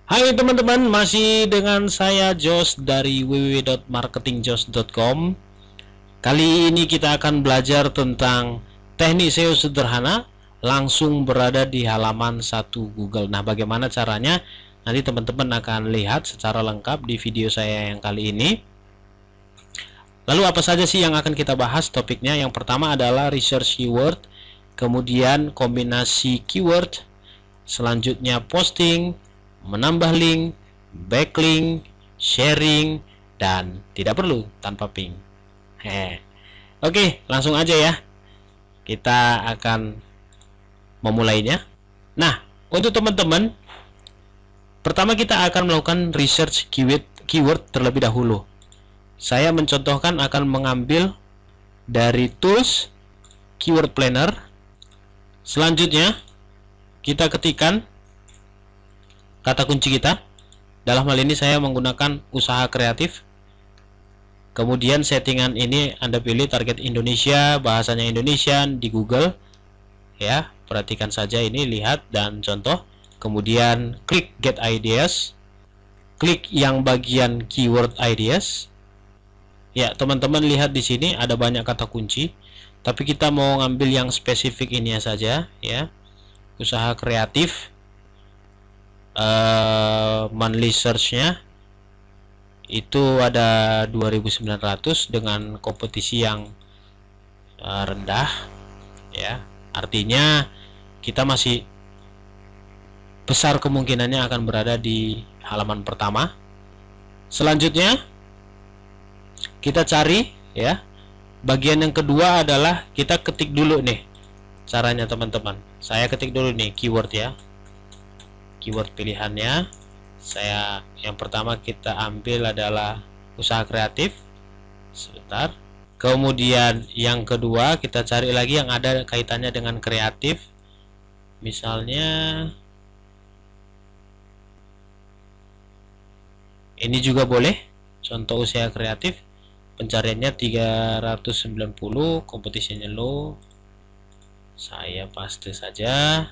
Hai teman-teman, masih dengan saya Jos dari www.marketingjos.com. Kali ini kita akan belajar tentang teknik SEO sederhana langsung berada di halaman 1 Google. Nah, bagaimana caranya? Nanti teman-teman akan lihat secara lengkap di video saya yang kali ini. Lalu apa saja sih yang akan kita bahas topiknya? Yang pertama adalah research keyword, kemudian kombinasi keyword, selanjutnya posting, menambah link, backlink, sharing, dan tidak perlu tanpa ping. Oke, langsung aja ya. Kita akan memulainya. Nah, untuk teman-teman, pertama kita akan melakukan research keyword terlebih dahulu. Saya mencontohkan akan mengambil dari tools keyword planner. Selanjutnya, kita ketikkan kata kunci kita. Dalam hal ini saya menggunakan usaha kreatif. Kemudian settingan ini Anda pilih target Indonesia, bahasanya Indonesian di Google. Ya, perhatikan saja ini, lihat dan contoh. Kemudian klik get ideas. Klik yang bagian keyword ideas. Ya, teman-teman lihat di sini ada banyak kata kunci, tapi kita mau ngambil yang spesifik ini saja ya. Usaha kreatif. Monthly search-nya itu ada 2.900 dengan kompetisi yang rendah ya, artinya kita masih besar kemungkinannya akan berada di halaman pertama. Selanjutnya kita cari ya, bagian yang kedua adalah kita ketik dulu nih caranya teman-teman. Saya ketik dulu nih keyword ya, keyword pilihannya. Saya yang pertama kita ambil adalah usaha kreatif. Sebentar. Kemudian yang kedua kita cari lagi yang ada kaitannya dengan kreatif. Misalnya ini juga boleh. Contoh usaha kreatif. Pencariannya 390, kompetisinya low. Saya paste saja.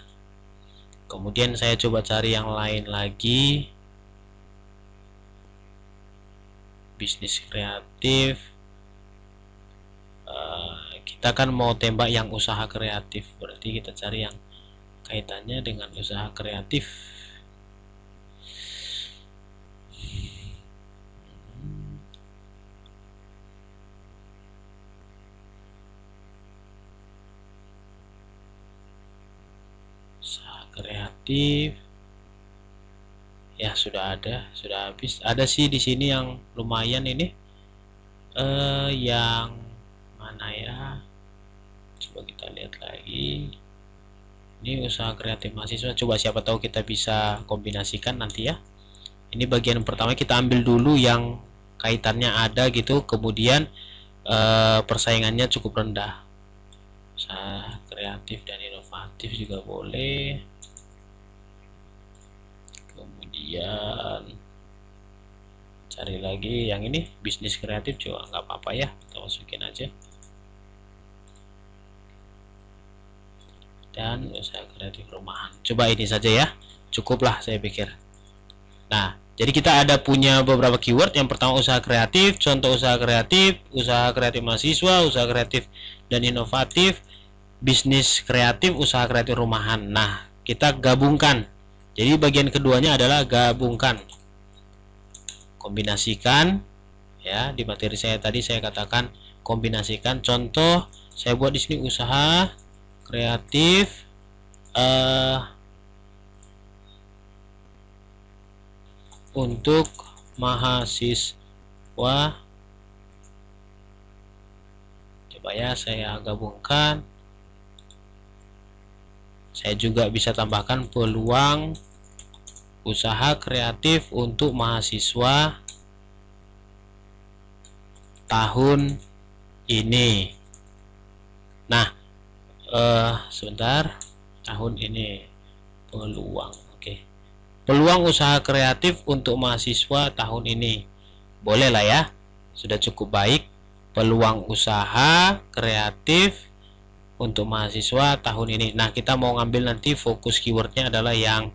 Kemudian saya coba cari yang lain lagi. Bisnis kreatif. Kita kan mau tembak yang usaha kreatif, berarti kita cari yang kaitannya dengan usaha kreatif. Usaha kreatif. Ya, sudah ada, sudah habis. Ada sih di sini yang lumayan ini. Yang mana ya? Coba kita lihat lagi. Ini usaha kreatif mahasiswa. Coba siapa tahu kita bisa kombinasikan nanti ya. Ini bagian pertama kita ambil dulu yang kaitannya ada gitu. Kemudian persaingannya cukup rendah. Usaha kreatif dan inovatif juga boleh. Kemudian cari lagi yang ini bisnis kreatif juga nggak apa-apa ya, kita masukin aja. Dan usaha kreatif rumahan, coba ini saja ya, cukuplah saya pikir. Nah, jadi kita ada punya beberapa keyword. Yang pertama usaha kreatif, contoh usaha kreatif mahasiswa, usaha kreatif dan inovatif, bisnis kreatif, usaha kreatif rumahan. Nah, kita gabungkan. Jadi bagian keduanya adalah gabungkan, kombinasikan ya. Di materi saya tadi saya katakan kombinasikan. Contoh saya buat di sini usaha kreatif untuk mahasiswa. Coba ya saya gabungkan. Saya juga bisa tambahkan peluang usaha kreatif untuk mahasiswa tahun ini. Nah, sebentar, tahun ini peluang. Oke. Peluang usaha kreatif untuk mahasiswa tahun ini. Boleh lah ya. Sudah cukup baik. Peluang usaha kreatif untuk mahasiswa tahun ini. Nah, kita mau ngambil nanti fokus keywordnya adalah yang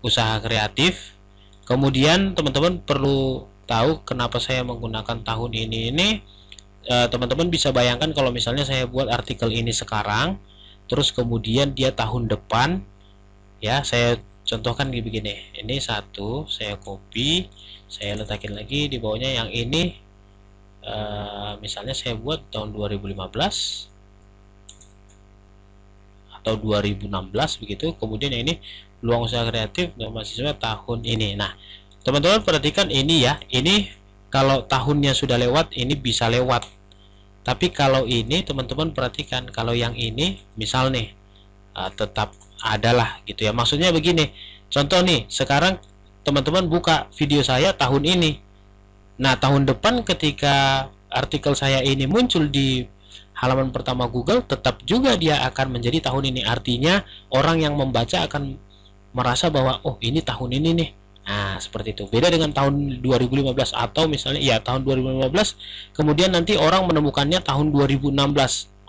usaha kreatif. Kemudian teman-teman perlu tahu kenapa saya menggunakan tahun ini. Teman-teman bisa bayangkan kalau misalnya saya buat artikel ini sekarang, terus kemudian dia tahun depan, ya saya contohkan begini. Ini satu, saya copy, saya letakin lagi di bawahnya yang ini. Misalnya saya buat tahun 2015 atau 2016 begitu. Kemudian ini peluang usaha kreatif dan mahasiswa tahun ini. Nah, teman-teman perhatikan ini ya, ini kalau tahunnya sudah lewat ini bisa lewat. Tapi kalau ini teman-teman perhatikan, kalau yang ini misal nih tetap adalah gitu ya. Maksudnya begini, contoh nih, sekarang teman-teman buka video saya tahun ini. Nah, tahun depan ketika artikel saya ini muncul di halaman pertama Google, tetap juga dia akan menjadi tahun ini. Artinya orang yang membaca akan merasa bahwa oh ini tahun ini nih. Nah, seperti itu. Beda dengan tahun 2015 atau misalnya ya tahun 2015 kemudian nanti orang menemukannya tahun 2016.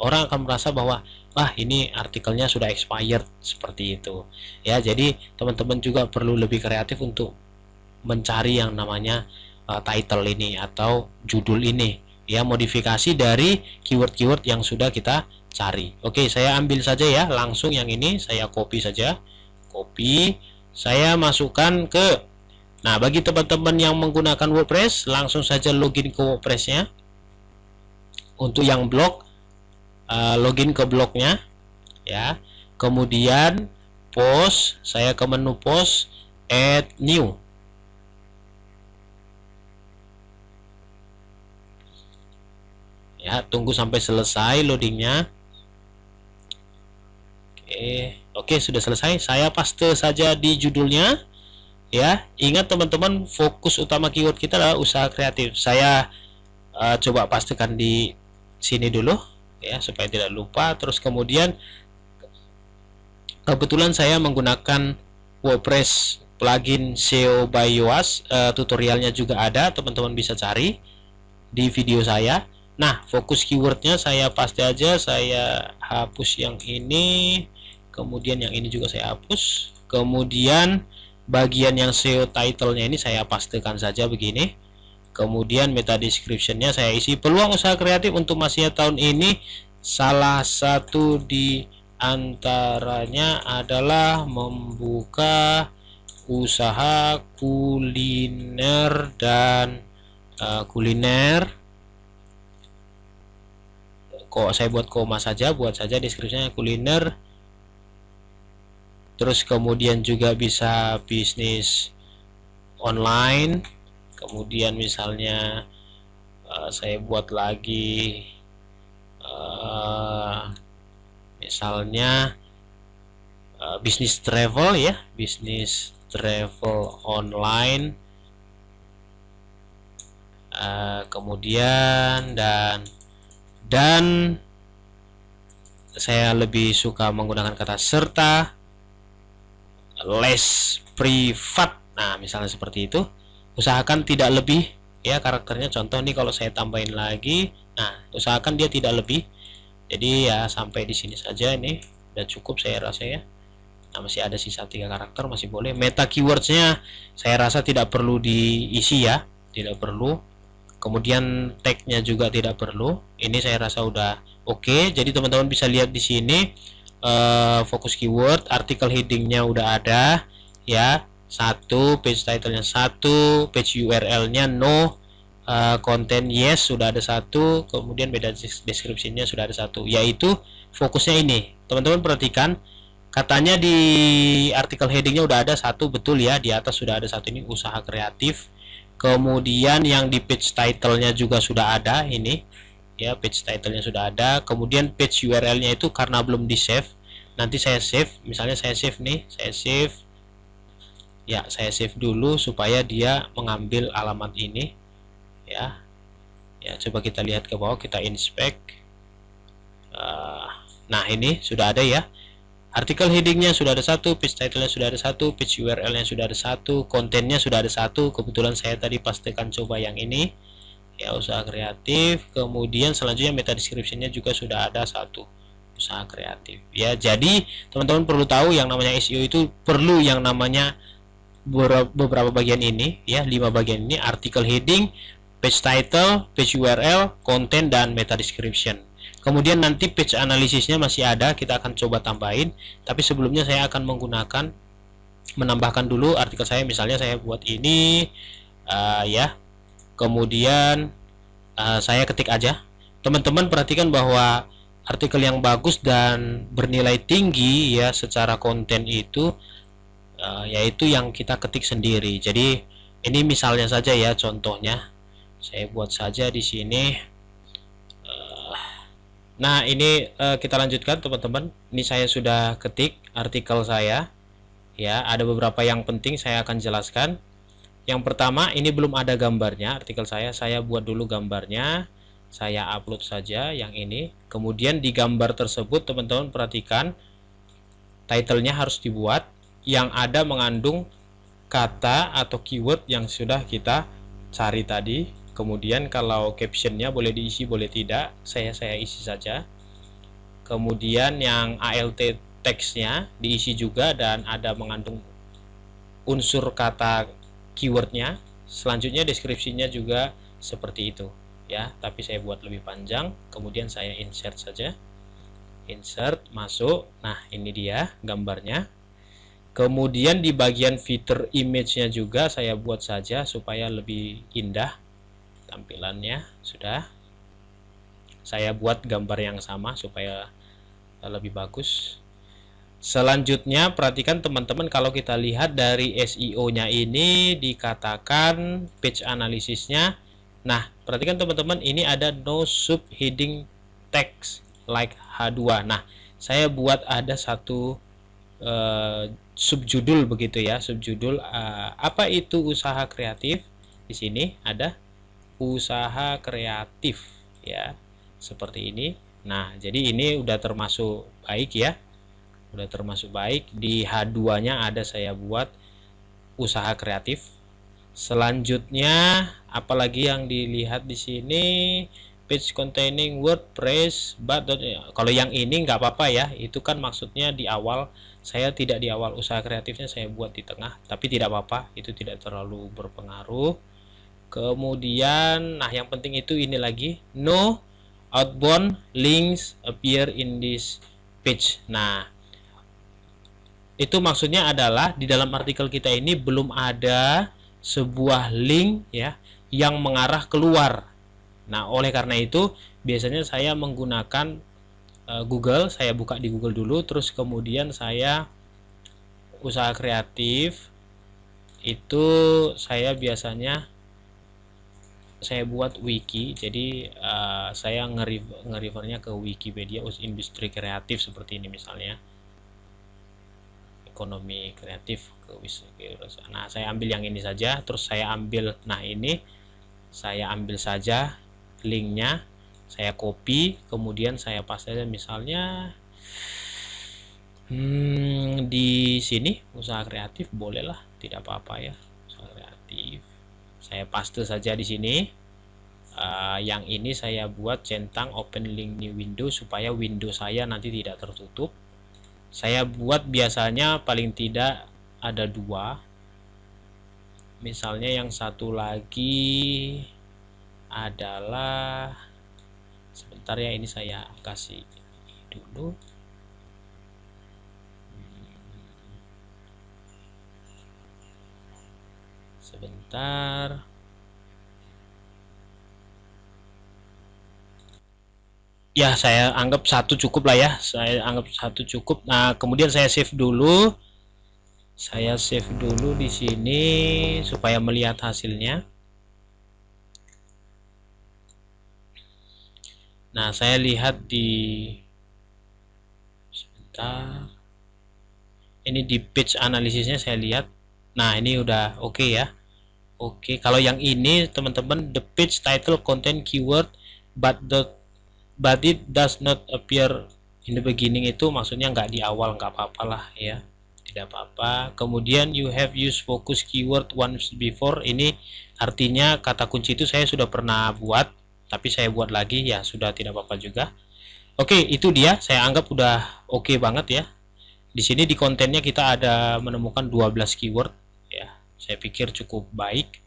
Orang akan merasa bahwa wah ini artikelnya sudah expired, seperti itu. Ya, jadi teman-teman juga perlu lebih kreatif untuk mencari yang namanya title ini atau judul ini. Ya, modifikasi dari keyword-keyword yang sudah kita cari. Oke, saya ambil saja ya, langsung yang ini saya copy saja. Copy, saya masukkan ke, nah bagi teman-teman yang menggunakan WordPress langsung saja login ke WordPress-nya. Untuk yang blog, login ke blognya ya, kemudian post, saya ke menu post, add new. Ya, tunggu sampai selesai loadingnya. Oke, sudah selesai. Saya paste saja di judulnya. Ya, ingat teman-teman, fokus utama keyword kita adalah usaha kreatif. Saya coba pastikan di sini dulu ya supaya tidak lupa. Terus kemudian kebetulan saya menggunakan WordPress plugin SEO by Yoast. Tutorialnya juga ada, teman-teman bisa cari di video saya. Nah, fokus keywordnya saya paste aja. Saya hapus yang ini, kemudian yang ini juga saya hapus. Kemudian bagian yang SEO title-nya ini saya pastekan saja begini. Kemudian meta description-nya saya isi peluang usaha kreatif untuk mahasiswa tahun ini. Salah satu di antaranya adalah membuka usaha kuliner dan kuliner. Kok saya buat koma saja, buat saja deskripsinya kuliner. Terus kemudian juga bisa bisnis online. Kemudian misalnya saya buat lagi misalnya bisnis travel ya, bisnis travel online. Kemudian dan saya lebih suka menggunakan kata serta, les privat. Nah, misalnya seperti itu. Usahakan tidak lebih ya karakternya. Contoh nih kalau saya tambahin lagi, nah usahakan dia tidak lebih. Jadi ya sampai di sini saja, ini udah cukup saya rasa ya. Nah, masih ada sisa 3 karakter, masih boleh. Meta keywordsnya saya rasa tidak perlu diisi ya, tidak perlu. Kemudian tagnya juga tidak perlu. Ini saya rasa udah oke. Jadi teman-teman bisa lihat di sini fokus keyword, artikel headingnya udah ada ya, 1, page title-nya 1, page URL-nya no, konten yes sudah ada 1, kemudian beda deskripsinya sudah ada 1, yaitu fokusnya ini. Teman-teman perhatikan, katanya di artikel headingnya udah ada 1, betul ya, di atas sudah ada 1, ini usaha kreatif. Kemudian yang di page title-nya juga sudah ada ini ya, page title-nya sudah ada. Kemudian page URL-nya itu karena belum di save, nanti saya save. Misalnya saya save nih, saya save ya, saya save dulu supaya dia mengambil alamat ini ya. Ya, coba kita lihat ke bawah, kita inspect. Nah, ini sudah ada ya, artikel headingnya sudah ada 1, page title-nya sudah ada 1, page URL-nya sudah ada 1, kontennya sudah ada 1. Kebetulan saya tadi pastikan coba yang ini ya, usaha kreatif. Kemudian selanjutnya meta description-nya juga sudah ada 1, usaha kreatif ya. Jadi teman-teman perlu tahu yang namanya SEO itu perlu yang namanya beberapa bagian ini ya, 5 bagian ini: article heading, page title, page URL, content, dan meta description. Kemudian nanti page analisisnya masih ada, kita akan coba tambahin, tapi sebelumnya saya akan menambahkan dulu artikel saya. Misalnya saya buat ini ya, kemudian saya ketik aja. Teman-teman perhatikan bahwa artikel yang bagus dan bernilai tinggi ya secara konten itu yaitu yang kita ketik sendiri. Jadi ini misalnya saja ya, contohnya saya buat saja di sini. Nah ini kita lanjutkan teman-teman. Ini saya sudah ketik artikel saya ya, ada beberapa yang penting saya akan jelaskan. Yang pertama, ini belum ada gambarnya artikel saya buat dulu gambarnya, saya upload saja yang ini. Kemudian di gambar tersebut teman-teman perhatikan titlenya harus dibuat yang ada mengandung kata atau keyword yang sudah kita cari tadi. Kemudian kalau captionnya boleh diisi boleh tidak, saya isi saja. Kemudian yang alt teksnya diisi juga dan ada mengandung unsur kata keywordnya. Selanjutnya deskripsinya juga seperti itu ya, tapi saya buat lebih panjang. Kemudian saya insert saja, insert, masuk. Nah ini dia gambarnya. Kemudian di bagian fitur image-nya juga saya buat saja supaya lebih indah tampilannya. Sudah saya buat gambar yang sama supaya lebih bagus. Selanjutnya perhatikan teman-teman, kalau kita lihat dari SEO-nya ini dikatakan page analisisnya. Nah perhatikan teman-teman, ini ada no subheading text like H2. Nah saya buat ada satu subjudul begitu ya, subjudul apa itu usaha kreatif. Di sini ada usaha kreatif ya, seperti ini. Nah jadi ini udah termasuk baik ya, udah termasuk baik. Di H2 nya ada saya buat usaha kreatif. Selanjutnya apalagi yang dilihat di sini, page containing WordPress but kalau yang ini nggak apa-apa ya, itu kan maksudnya di awal. Saya tidak di awal, usaha kreatifnya saya buat di tengah, tapi tidak apa-apa, itu tidak terlalu berpengaruh. Kemudian nah yang penting itu ini lagi, no outbound links appear in this page. Nah itu maksudnya adalah di dalam artikel kita ini belum ada sebuah link ya yang mengarah keluar. Nah oleh karena itu biasanya saya menggunakan Google. Saya buka di Google dulu, terus kemudian saya usaha kreatif itu saya biasanya saya buat wiki. Jadi saya nge-refernya ke Wikipedia industri kreatif seperti ini misalnya, ekonomi kreatif ke Wikipedia. Nah saya ambil yang ini saja, terus saya ambil, nah ini saya ambil saja linknya, saya copy, kemudian saya paste aja misalnya di sini usaha kreatif, bolehlah, tidak apa-apa ya, usaha kreatif. Saya paste saja di sini. Yang ini saya buat centang open link new window supaya window saya nanti tidak tertutup. Saya buat biasanya paling tidak ada 2. Misalnya yang satu lagi adalah, sebentar ya, ini saya kasih dulu. Sebentar. Ya saya anggap 1 cukup lah ya, saya anggap 1 cukup. Nah kemudian saya save dulu, di sini supaya melihat hasilnya. Nah saya lihat di, sebentar, ini di page analisisnya saya lihat. Nah ini udah oke ya. Oke, kalau yang ini teman-teman, the page title contain keyword but it does not appear in the beginning, itu maksudnya nggak di awal, nggak apa-apa lah ya, tidak apa-apa. Kemudian you have used focus keyword once before, ini artinya kata kunci itu saya sudah pernah buat tapi saya buat lagi ya, sudah, tidak apa-apa juga. Oke, itu dia, saya anggap udah oke banget ya. Di sini di kontennya kita ada menemukan 12 keyword ya. Saya pikir cukup baik.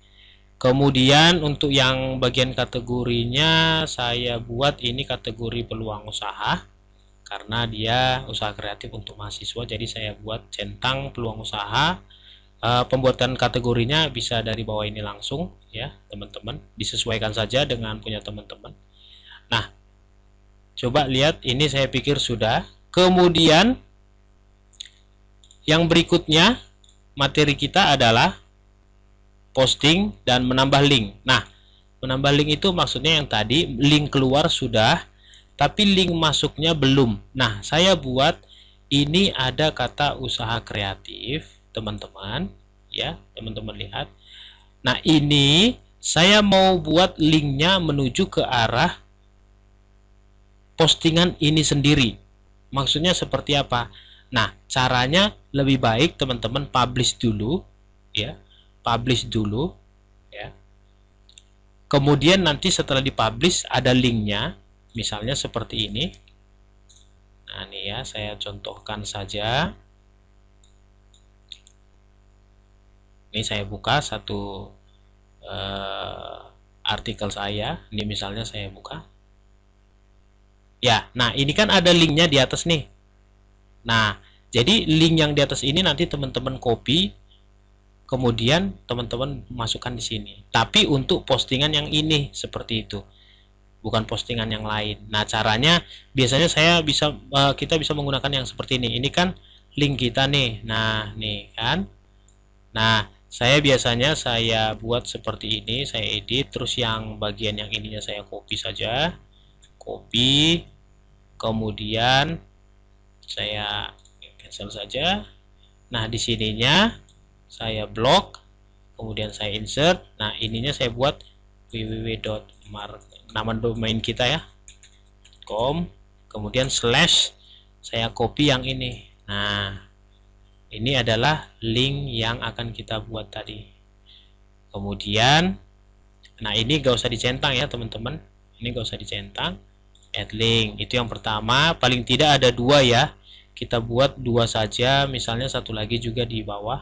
Kemudian untuk yang bagian kategorinya saya buat ini kategori peluang usaha, karena dia usaha kreatif untuk mahasiswa, jadi saya buat centang peluang usaha. Pembuatan kategorinya bisa dari bawah ini langsung ya teman-teman, disesuaikan saja dengan punya teman-teman. Nah, coba lihat, ini saya pikir sudah. Kemudian yang berikutnya materi kita adalah posting dan menambah link. Nah, menambah link itu maksudnya yang tadi link keluar sudah, tapi link masuknya belum. Nah, saya buat ini ada kata usaha kreatif, teman-teman. Ya, teman-teman lihat. Nah, ini saya mau buat linknya menuju ke arah postingan ini sendiri. Maksudnya seperti apa? Nah, caranya lebih baik teman-teman publish dulu, ya. Publish dulu ya. Kemudian nanti setelah dipublish ada linknya, misalnya seperti ini. Nah, ini ya, saya contohkan saja. Ini saya buka satu artikel saya, ini misalnya saya buka. Ya, nah ini kan ada linknya di atas nih. Nah, jadi link yang di atas ini nanti teman-teman copy, kemudian teman-teman masukkan di sini. Tapi untuk postingan yang ini seperti itu, bukan postingan yang lain. Nah, caranya biasanya kita bisa menggunakan yang seperti ini. Ini kan link kita nih. Nah, nih kan. Nah, saya biasanya buat seperti ini, saya edit, terus yang bagian yang ininya saya copy saja. Copy. Kemudian saya cancel saja. Nah, di sininya saya blok, kemudian saya insert. Nah, ininya saya buat www.mark, nama domain kita ya, .com, kemudian slash, saya copy yang ini. Nah, ini adalah link yang akan kita buat tadi. Kemudian, nah ini gak usah dicentang ya teman-teman, ini gak usah dicentang. Add link, itu yang pertama, paling tidak ada dua ya, kita buat dua saja, misalnya satu lagi juga di bawah.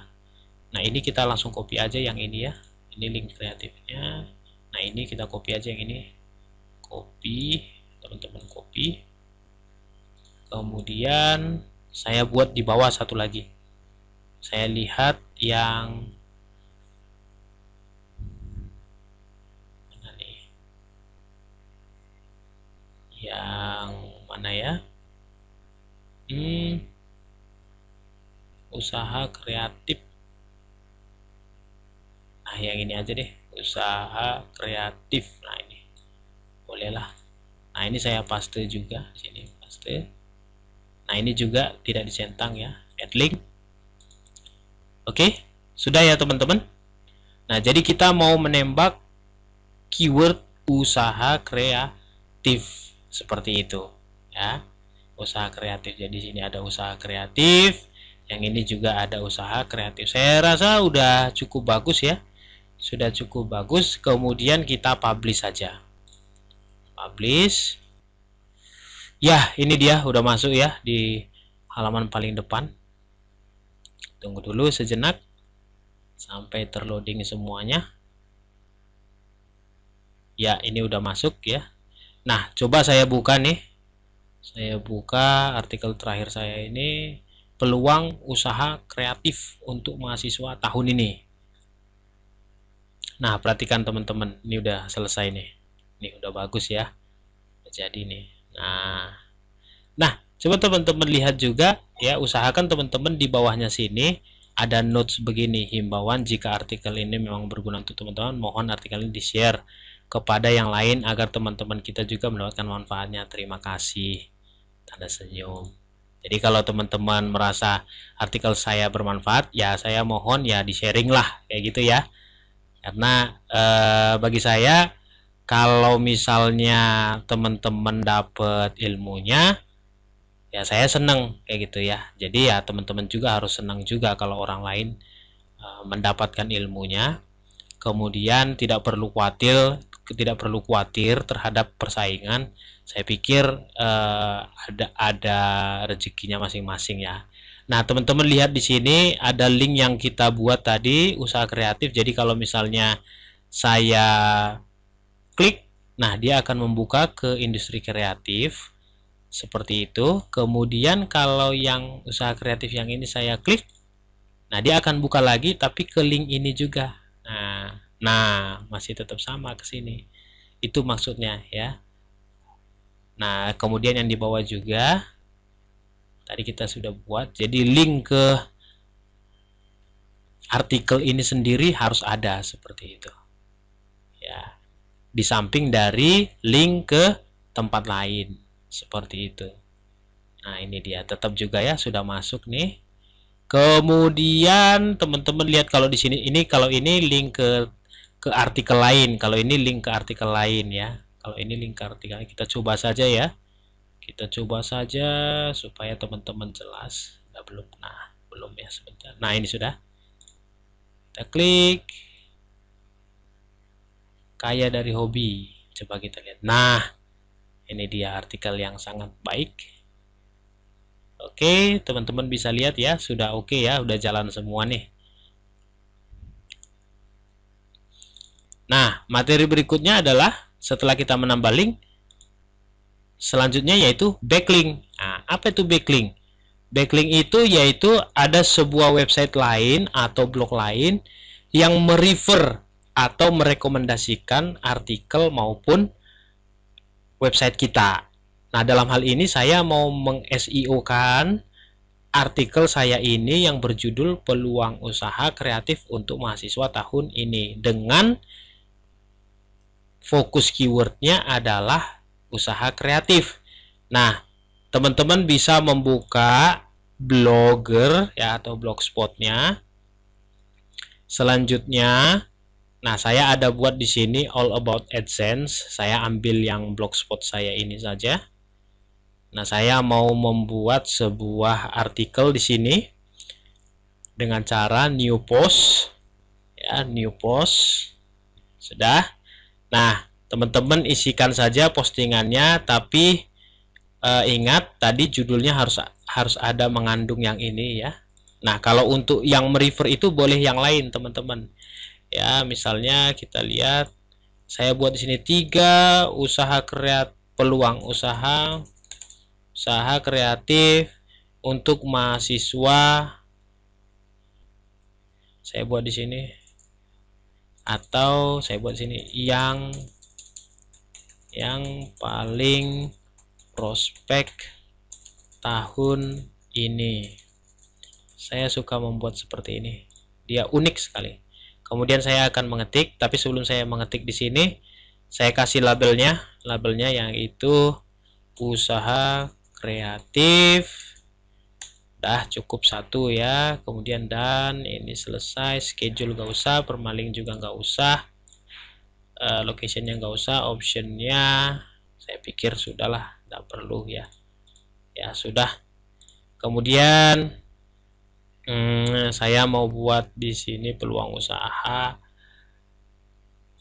Nah, ini kita langsung copy aja yang ini ya. Ini link kreatifnya. Nah, ini kita copy aja yang ini. Copy, teman-teman copy. Kemudian saya buat di bawah satu lagi. Saya lihat yang mana nih? Yang mana ya? Usaha kreatif. Nah, yang ini aja deh, usaha kreatif. Nah, ini bolehlah. Nah, ini saya paste juga di sini, paste. Nah, ini juga tidak dicentang ya, add link. Oke, sudah ya teman-teman. Nah, jadi kita mau menembak keyword usaha kreatif seperti itu ya, usaha kreatif. Jadi sini ada usaha kreatif, yang ini juga ada usaha kreatif. Saya rasa udah cukup bagus ya. Sudah cukup bagus. Kemudian kita publish saja. Publish. Ya, ini dia udah masuk ya di halaman paling depan. Tunggu dulu sejenak sampai terloading semuanya. Ya, ini udah masuk ya. Nah, coba saya buka nih. Saya buka artikel terakhir saya ini, peluang usaha kreatif untuk mahasiswa tahun ini. Nah, perhatikan teman-teman, ini udah selesai nih. Ini udah bagus ya. Jadi nih. Nah, coba teman-teman lihat juga ya, usahakan teman-teman di bawahnya sini ada notes begini, himbauan jika artikel ini memang berguna untuk teman-teman, mohon artikel ini di-share kepada yang lain agar teman-teman kita juga mendapatkan manfaatnya. Terima kasih. Tanda senyum. Jadi kalau teman-teman merasa artikel saya bermanfaat, ya saya mohon ya di-sharing lah kayak gitu ya. Karena bagi saya, kalau misalnya teman-teman dapat ilmunya, ya saya senang kayak gitu ya. Jadi ya teman-teman juga harus senang juga kalau orang lain mendapatkan ilmunya. Kemudian tidak perlu khawatir terhadap persaingan. Saya pikir ada rezekinya masing-masing ya. Nah, teman-teman lihat di sini ada link yang kita buat tadi, usaha kreatif. Jadi kalau misalnya saya klik, nah dia akan membuka ke industri kreatif seperti itu. Kemudian kalau yang usaha kreatif yang ini saya klik, nah dia akan buka lagi tapi ke link ini juga. Nah masih tetap sama ke sini. Itu maksudnya ya. Nah, kemudian yang di bawah juga tadi kita sudah buat. Jadi link ke artikel ini sendiri harus ada seperti itu. Ya. Di samping dari link ke tempat lain seperti itu. Nah, ini dia tetap juga ya sudah masuk nih. Kemudian teman-teman lihat kalau di sini kalau ini link ke artikel lain, kalau ini link ke artikel lain ya. Kalau ini link ke artikel lain, kita coba saja ya. Kita coba saja supaya teman-teman jelas. Belum. Nah, belum ya sebentar. Nah, ini sudah. Kita klik. Kaya dari hobi. Coba kita lihat. Nah, ini dia artikel yang sangat baik. Oke, teman-teman bisa lihat ya, sudah oke ya, udah jalan semua nih. Nah, materi berikutnya adalah setelah kita menambah link, selanjutnya yaitu backlink. Nah, apa itu backlink? Backlink itu yaitu ada sebuah website lain atau blog lain yang merefer atau merekomendasikan artikel maupun website kita. Nah, dalam hal ini saya mau meng-SEO-kan artikel saya ini yang berjudul Peluang Usaha Kreatif untuk Mahasiswa Tahun ini dengan fokus keywordnya adalah usaha kreatif. Nah, teman-teman bisa membuka Blogger ya atau blogspotnya. Selanjutnya, nah saya ada buat di sini all about AdSense. Saya ambil yang blogspot saya ini saja. Nah, saya mau membuat sebuah artikel di sini dengan cara new post ya, new post. Sudah. Nah, teman-teman isikan saja postingannya, tapi ingat tadi judulnya harus ada mengandung yang ini ya. Nah, kalau untuk yang merefer itu boleh yang lain, teman-teman. Ya, misalnya kita lihat saya buat di sini 3 usaha kreatif, peluang usaha kreatif untuk mahasiswa. Saya buat di sini. Atau saya buat di sini yang paling prospek tahun ini. Saya suka membuat seperti ini. Dia unik sekali. Kemudian saya akan mengetik, tapi sebelum saya mengetik di sini, saya kasih labelnya yang itu usaha kreatif. Dah cukup 1 ya. Kemudian dan ini selesai. Schedule nggak usah, permaling juga nggak usah, locationnya nggak usah, optionnya saya pikir sudahlah, nggak perlu ya. Ya sudah. Kemudian saya mau buat di sini peluang usaha.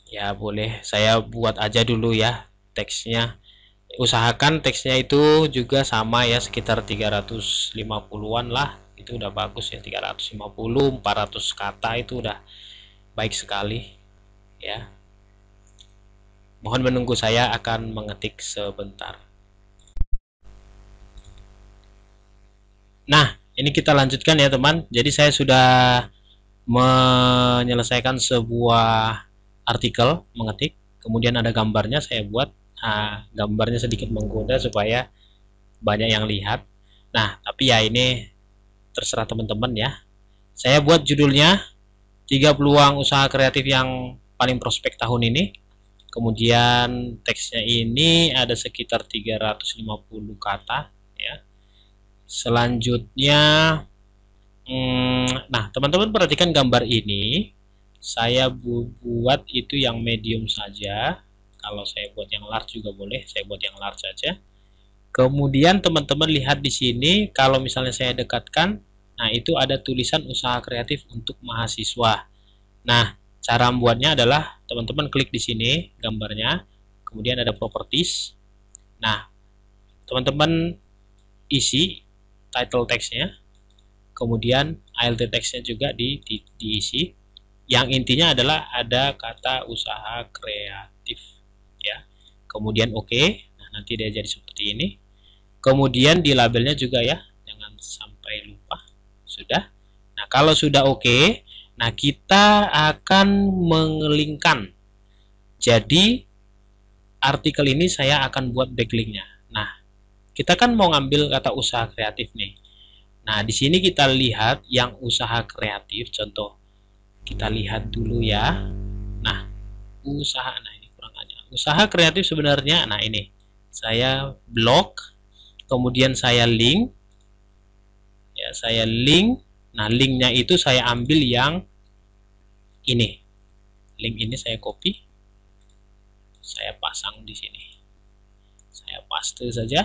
Ya boleh saya buat aja dulu ya teksnya. Usahakan teksnya itu juga sama ya, sekitar 350-an lah, itu udah bagus ya. 350 400 kata itu udah baik sekali ya. Mohon menunggu, saya akan mengetik sebentar. Nah, ini kita lanjutkan ya teman. Jadi saya sudah menyelesaikan sebuah artikel, mengetik, kemudian ada gambarnya saya buat. Nah, gambarnya sedikit menggoda supaya banyak yang lihat. Nah, tapi ya ini terserah teman-teman ya. Saya buat judulnya 3 peluang usaha kreatif yang paling prospek tahun ini. Kemudian teksnya ini ada sekitar 350 kata ya. Selanjutnya nah, teman-teman perhatikan gambar ini. Saya buat itu yang medium saja. Kalau saya buat yang large juga boleh, saya buat yang large saja. Kemudian teman-teman lihat di sini, kalau misalnya saya dekatkan, nah itu ada tulisan usaha kreatif untuk mahasiswa. Nah, cara membuatnya adalah teman-teman klik di sini gambarnya, kemudian ada properties. Nah, teman-teman isi title teksnya. kemudian alt text-nya juga diisi. Yang intinya adalah ada kata usaha kreatif ya. Kemudian oke. Nah, nanti dia jadi seperti ini. Kemudian di labelnya juga ya, jangan sampai lupa. Sudah. Nah, kalau sudah oke, nah kita akan mengelingkan. Jadi artikel ini saya akan buat backlinknya. Nah, kita kan mau ngambil kata usaha kreatif nih. Nah, di sini kita lihat yang usaha kreatif, contoh. Kita lihat dulu ya. Nah, usaha, nah ini kurang aja. Usaha kreatif sebenarnya, nah ini. Saya blok, kemudian saya link. Ya, saya link. Nah, linknya itu saya ambil yang ini. Link ini saya copy. Saya pasang di sini. Saya paste saja.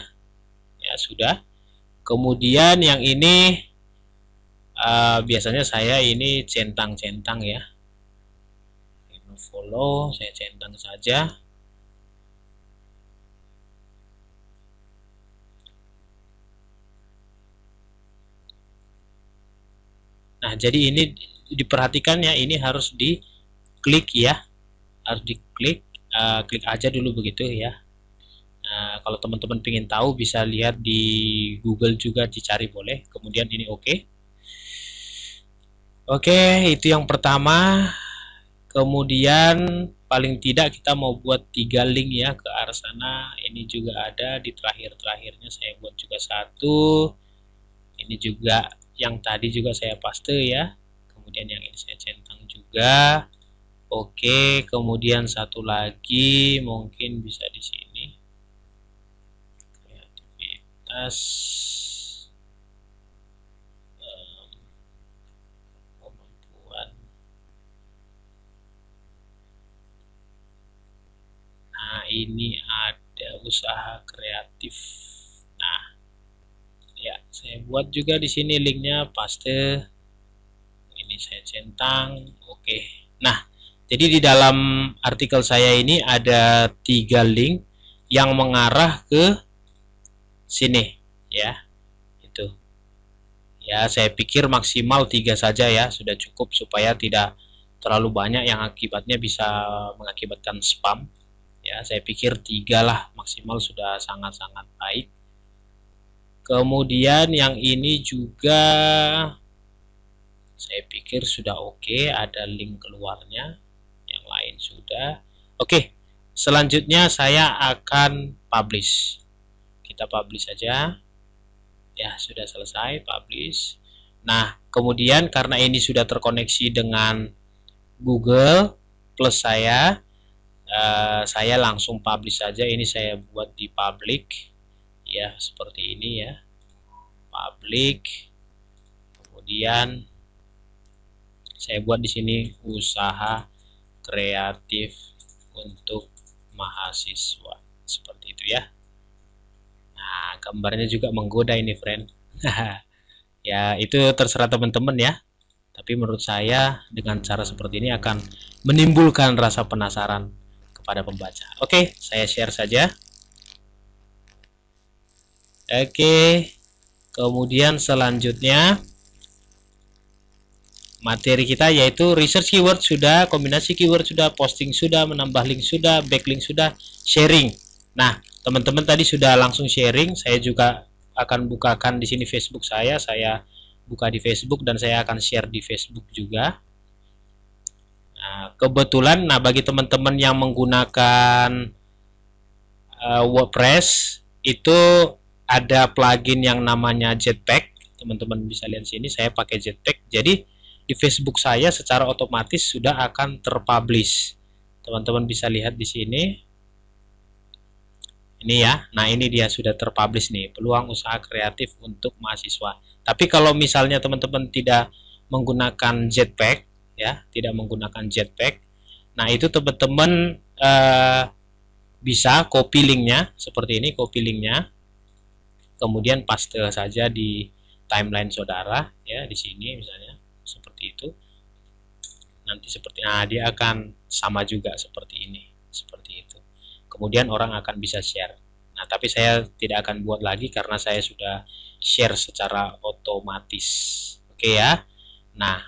Ya sudah. Kemudian yang ini biasanya saya ini centang-centang ya. Follow, saya centang saja. Nah, jadi ini diperhatikan ya, ini harus diklik ya. Harus diklik, klik aja dulu begitu ya. Nah, kalau teman-teman ingin tahu bisa lihat di Google juga, dicari boleh. Kemudian ini oke. Oke, itu yang pertama. Kemudian paling tidak kita mau buat 3 link ya ke arah sana. Ini juga ada di terakhir-terakhirnya saya buat juga satu. Ini juga yang tadi juga saya paste ya. Kemudian yang ini saya centang juga. Oke, kemudian satu lagi mungkin bisa di sini. Kemampuan. Nah, ini ada usaha kreatif. Nah, ya saya buat juga di sini linknya, paste. Ini saya centang. Oke. Nah, jadi di dalam artikel saya ini ada 3 link yang mengarah ke sini ya. Itu ya, saya pikir maksimal 3 saja ya, sudah cukup supaya tidak terlalu banyak yang akibatnya bisa mengakibatkan spam ya. Saya pikir 3 lah maksimal, sudah sangat-sangat baik. Kemudian yang ini juga saya pikir sudah oke, ada link keluarnya. Yang lain sudah oke. Selanjutnya saya akan publish. Kita publish saja ya, sudah selesai publish. Nah, kemudian karena ini sudah terkoneksi dengan Google Plus saya langsung publish saja. Ini saya buat di public ya, seperti ini ya, public. Kemudian saya buat di sini usaha kreatif untuk mahasiswa, seperti itu ya. Nah, gambarnya juga menggoda ini, friend. Ya, itu terserah teman-teman ya. Tapi menurut saya dengan cara seperti ini akan menimbulkan rasa penasaran kepada pembaca. Oke, saya share saja. Oke. Kemudian selanjutnya materi kita yaitu research keyword sudah, kombinasi keyword sudah, posting sudah, menambah link sudah, backlink sudah, sharing. Nah, teman-teman tadi sudah langsung sharing. Saya juga akan bukakan di sini Facebook saya buka di Facebook dan saya akan share di Facebook juga. Nah, kebetulan, nah bagi teman-teman yang menggunakan WordPress itu ada plugin yang namanya Jetpack. Teman-teman bisa lihat sini, saya pakai Jetpack. Jadi di Facebook saya secara otomatis sudah akan terpublish. Teman-teman bisa lihat di sini. Ini ya, nah ini dia sudah terpublish nih, peluang usaha kreatif untuk mahasiswa. Tapi kalau misalnya teman-teman tidak menggunakan Jetpack ya, tidak menggunakan Jetpack, nah itu teman-teman bisa copy linknya seperti ini, copy linknya, kemudian paste saja di timeline saudara ya, di sini misalnya seperti itu. Nanti seperti, nah dia akan sama juga seperti ini, seperti itu. Kemudian orang akan bisa share. Nah, tapi saya tidak akan buat lagi karena saya sudah share secara otomatis. Oke ya. Nah,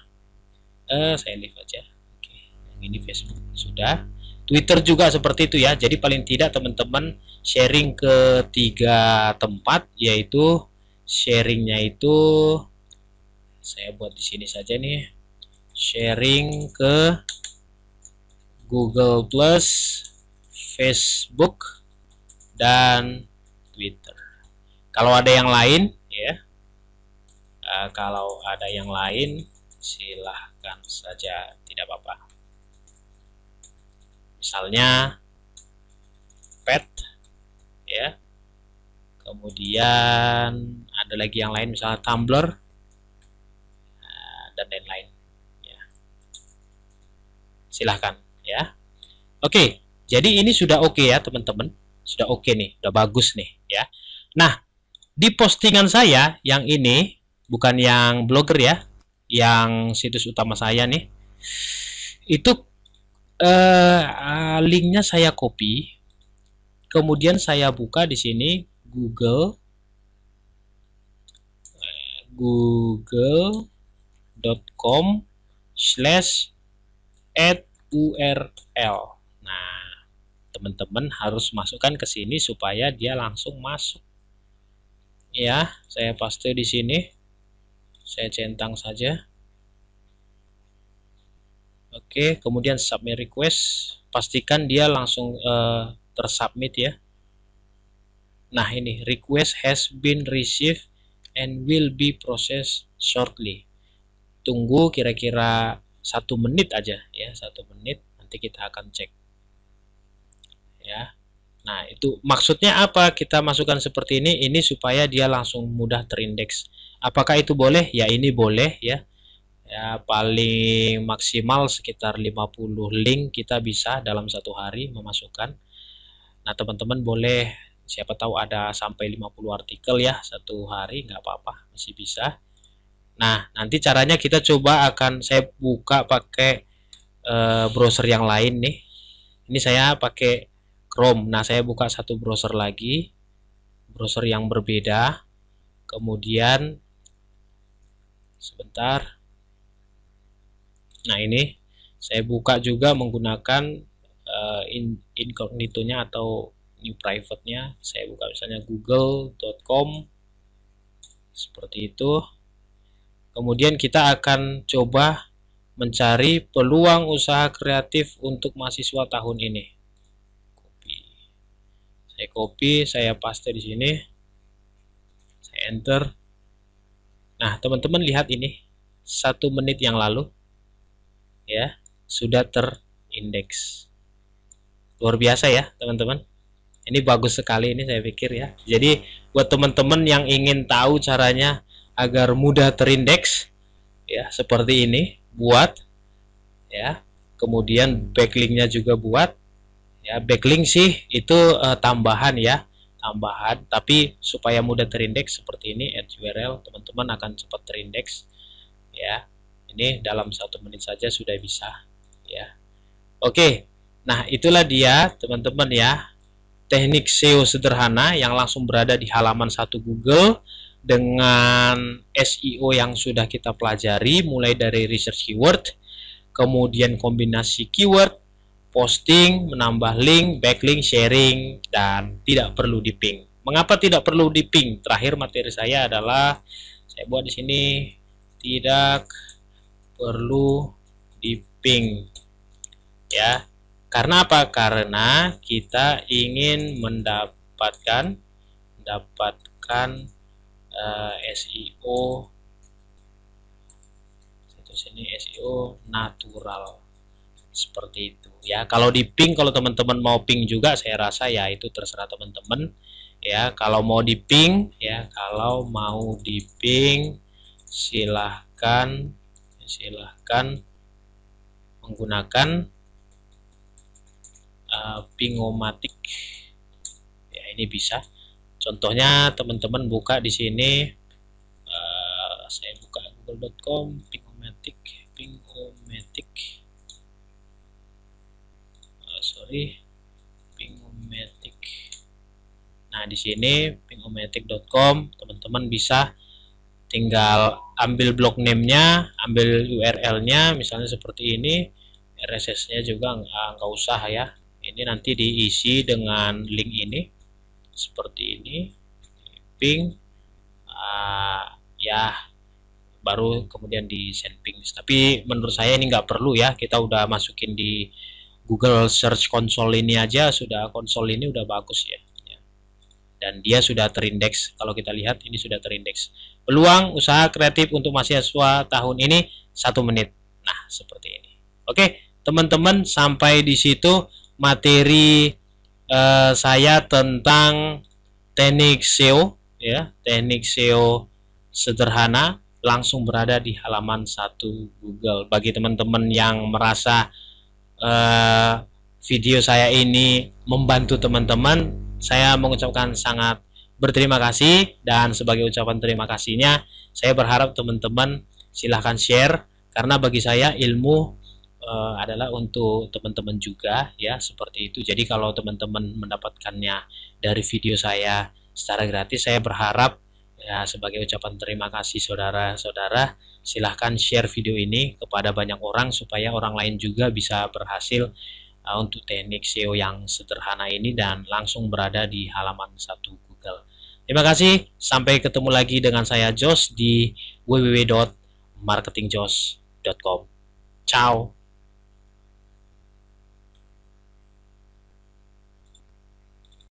saya leave aja. Oke, yang ini Facebook sudah. Twitter juga seperti itu ya. Jadi paling tidak teman-teman sharing ke 3 tempat, yaitu sharingnya itu saya buat di sini saja nih. Sharing ke Google Plus, Facebook, dan Twitter. Kalau ada yang lain ya, kalau ada yang lain silahkan saja, tidak apa-apa. Misalnya pet ya, kemudian ada lagi yang lain misalnya Tumblr dan lain-lain ya. Silahkan ya. Oke, jadi ini sudah oke ya teman-teman, sudah oke nih, udah bagus nih ya. Nah, di postingan saya yang ini, bukan yang blogger ya, yang situs utama saya nih, itu linknya saya copy, kemudian saya buka di sini google.com/@url. Nah, teman-teman harus masukkan ke sini supaya dia langsung masuk. Ya, saya paste di sini. Saya centang saja. Oke, kemudian submit request, pastikan dia langsung tersubmit ya. Nah, ini request has been received and will be processed shortly. Tunggu kira-kira 1 menit aja ya, 1 menit, nanti kita akan cek ya. Nah, itu maksudnya apa kita masukkan seperti ini supaya dia langsung mudah terindeks. Apakah itu boleh? Ya, ini boleh ya. Ya, paling maksimal sekitar 50 link kita bisa dalam 1 hari memasukkan. Nah, teman-teman boleh, siapa tahu ada sampai 50 artikel ya 1 hari, nggak apa-apa, masih bisa. Nah, nanti caranya kita coba saya buka pakai browser yang lain nih. Ini saya pakai Chrome. Nah, saya buka satu browser lagi, browser yang berbeda. Kemudian sebentar. Nah, ini saya buka juga menggunakan incognito-nya atau new private-nya. Saya buka misalnya google.com seperti itu. Kemudian kita akan coba mencari peluang usaha kreatif untuk mahasiswa tahun ini. Saya copy, saya paste di sini. Saya enter. Nah, teman-teman lihat ini 1 menit yang lalu ya, sudah terindeks. Luar biasa ya teman-teman, ini bagus sekali ini saya pikir ya. Jadi buat teman-teman yang ingin tahu caranya agar mudah terindeks ya, seperti ini buat ya. Kemudian backlinknya juga buat ya. Backlink sih itu tambahan ya, tambahan, tapi supaya mudah terindeks seperti ini @url, teman-teman akan cepat terindeks ya. Ini dalam 1 menit saja sudah bisa ya. Oke, nah itulah dia teman-teman ya, teknik SEO sederhana yang langsung berada di halaman 1 Google dengan SEO yang sudah kita pelajari, mulai dari research keyword, kemudian kombinasi keyword, posting, menambah link, backlink, sharing, dan tidak perlu di ping. Mengapa tidak perlu di ping? Terakhir materi saya adalah saya buat di sini tidak perlu di ping ya. Karena apa? Karena kita ingin mendapatkan SEO ini SEO natural seperti itu ya. Kalau di ping, kalau teman-teman mau ping juga, saya rasa ya itu terserah teman-teman ya. Kalau mau di ping ya, kalau mau di ping silahkan menggunakan Pingomatic ya. Ini bisa, contohnya teman-teman buka di sini, saya buka google.com Pingomatic, Pingomatic. Nah, di sini pingomatic.com teman-teman bisa tinggal ambil blog name-nya, ambil URL-nya, misalnya seperti ini. RSS-nya juga nggak usah ya. Ini nanti diisi dengan link ini, seperti ini, ping, ya, baru kemudian di send ping. Tapi menurut saya ini nggak perlu ya. Kita udah masukin di Google Search Console ini aja, sudah konsol ini udah bagus ya. Dan dia sudah terindeks. Kalau kita lihat ini sudah terindeks. Peluang usaha kreatif untuk mahasiswa tahun ini 1 menit. Nah, seperti ini. Oke, teman-teman, sampai di situ materi saya tentang teknik SEO ya, teknik SEO sederhana langsung berada di halaman 1 Google. Bagi teman-teman yang merasa video saya ini membantu teman-teman, saya mengucapkan sangat berterima kasih, dan sebagai ucapan terima kasihnya saya berharap teman-teman silahkan share, karena bagi saya ilmu adalah untuk teman-teman juga ya, seperti itu. Jadi kalau teman-teman mendapatkannya dari video saya secara gratis, saya berharap ya sebagai ucapan terima kasih saudara-saudara, silahkan share video ini kepada banyak orang supaya orang lain juga bisa berhasil untuk teknik SEO yang sederhana ini dan langsung berada di halaman 1 Google. Terima kasih, sampai ketemu lagi dengan saya Jos di www.marketingjos.com. Ciao.